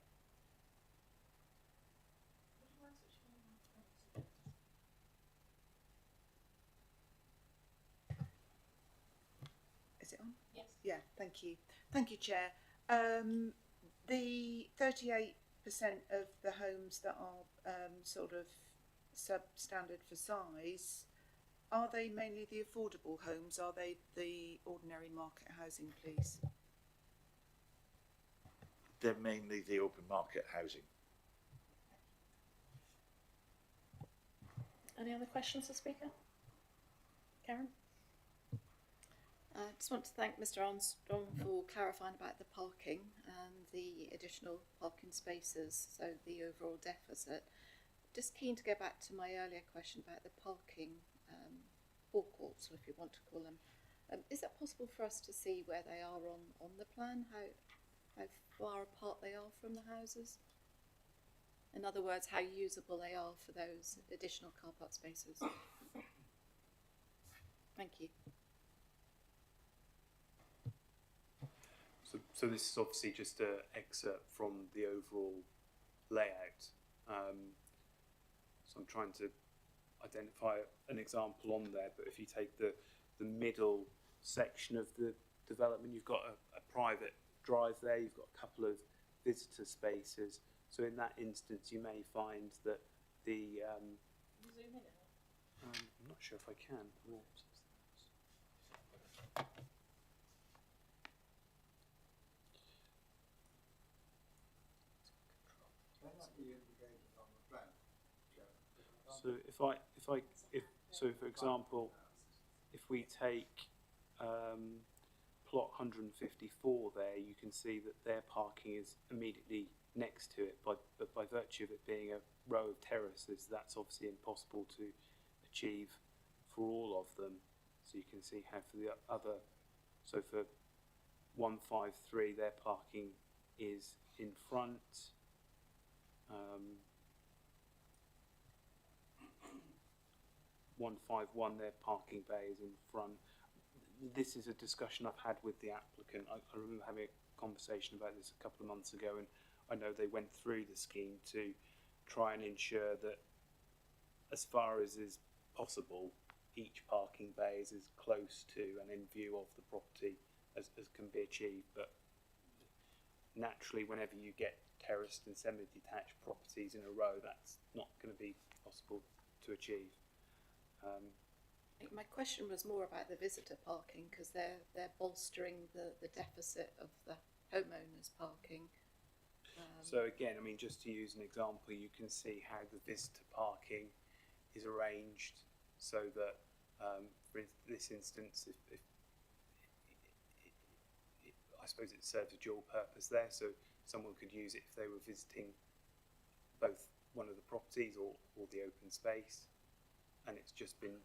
Is it on? Yes. Yeah, thank you. Thank you, Chair. The 38% of the homes that are sort of substandard for size, are they mainly the affordable homes? Are they the ordinary market housing, please? they're mainly the open market housing. Any other questions for the speaker? Karen? I just want to thank Mr Armstrong for clarifying about the parking and the additional parking spaces, so the overall deficit. Just keen to go back to my earlier question about the parking forecourts, or if you want to call them. Is it possible for us to see where they are on the plan, how far apart they are from the houses? In other words, how usable they are for those additional car park spaces? Thank you. So this is obviously just an excerpt from the overall layout. So I'm trying to identify an example on there, but if you take the middle section of the development, you've got a private drive there, you've got a couple of visitor spaces. So in that instance, you may find that the... I'm not sure if I can. So so for example, if we take plot 154 there, you can see that their parking is immediately next to it, but by virtue of it being a row of terraces, that's obviously impossible to achieve for all of them. So you can see how for the other, so for 153, their parking is in front. 151, their parking bay is in front. This is a discussion I've had with the applicant. I remember having a conversation about this a couple of months ago, and I know they went through the scheme to try and ensure that as far as is possible, each parking bay is as close to and in view of the property as can be achieved. But naturally, whenever you get terraced and semi-detached properties in a row, that's not going to be possible to achieve. My question was more about the visitor parking, because they're bolstering the deficit of the homeowners parking. So again, I mean, just to use an example, you can see how the visitor parking is arranged so that, for this instance, if I suppose it serves a dual purpose there, so someone could use it if they were visiting both one of the properties or the open space, and it's just been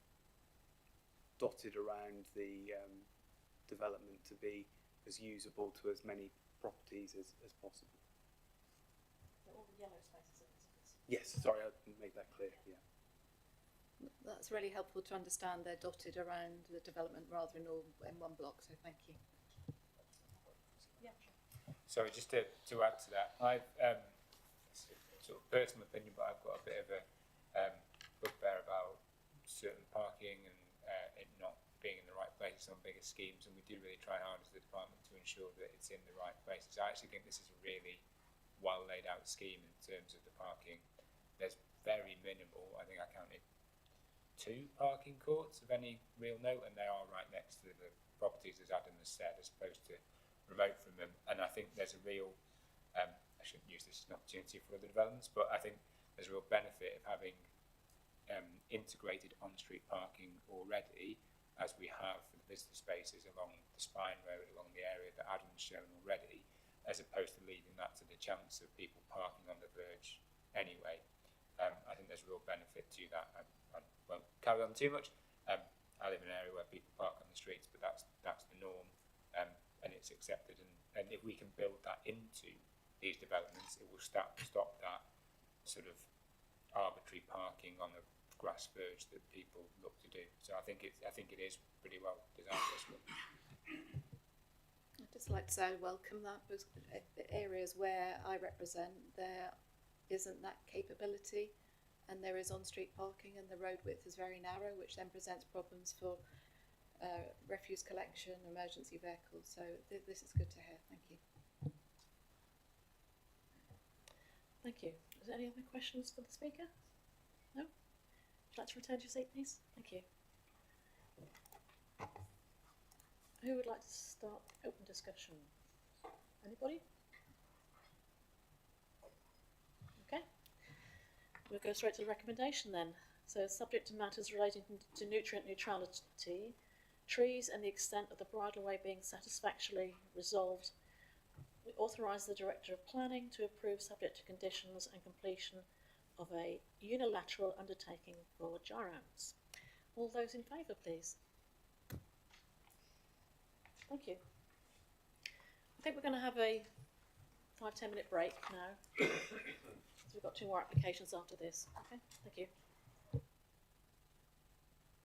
dotted around the development to be as usable to as many properties as possible. So all the yellow spaces are visitors? Yes, sorry, I didn't make that clear, yeah. That's really helpful to understand they're dotted around the development rather than all in one block, so thank you. Yeah, sure. Sorry, just to add to that, I've sort of personal opinion, but I've got a bit of a bugbear about certain parking and it not being in the right places on bigger schemes, and we do really try hard as the department to ensure that it's in the right places. I actually think this is a really well laid out scheme in terms of the parking. There's very minimal, I think I counted 2 parking courts of any real note, and they are right next to the properties, as Adam has said, as opposed to remote from them. And I think there's a real, I shouldn't use this as an opportunity for other developments, but I think there's a real benefit of having integrated on-street parking already, as we have for the visitor spaces along the Spine Road, along the area that Adam's shown already, as opposed to leaving that to the chance of people parking on the verge anyway. I think there's a real benefit to that. I won't carry on too much. I live in an area where people park on the streets, but that's the norm, and it's accepted. And if we can build that into these developments, it will stop that sort of arbitrary parking on the grass verge that people look to do. So I think it is pretty well designed this way. I'd just like to say I welcome that, because the areas where I represent, there isn't that capability, and there is on-street parking, and the road width is very narrow, which then presents problems for refuse collection, emergency vehicles. So this is good to hear. Thank you. Thank you. Is there any other questions for the speaker? No? Would you like to return to your seat, please? Thank you. Who would like to start open discussion? Anybody? we'll go straight to the recommendation then. So, subject to matters relating to nutrient neutrality, trees and the extent of the bridleway being satisfactorily resolved, we authorise the Director of Planning to approve subject to conditions and completion of a unilateral undertaking for gyrounds. All those in favour, please. Thank you. I think we're going to have a 5-10 minute break now. So we've got 2 more applications after this. Okay, thank you.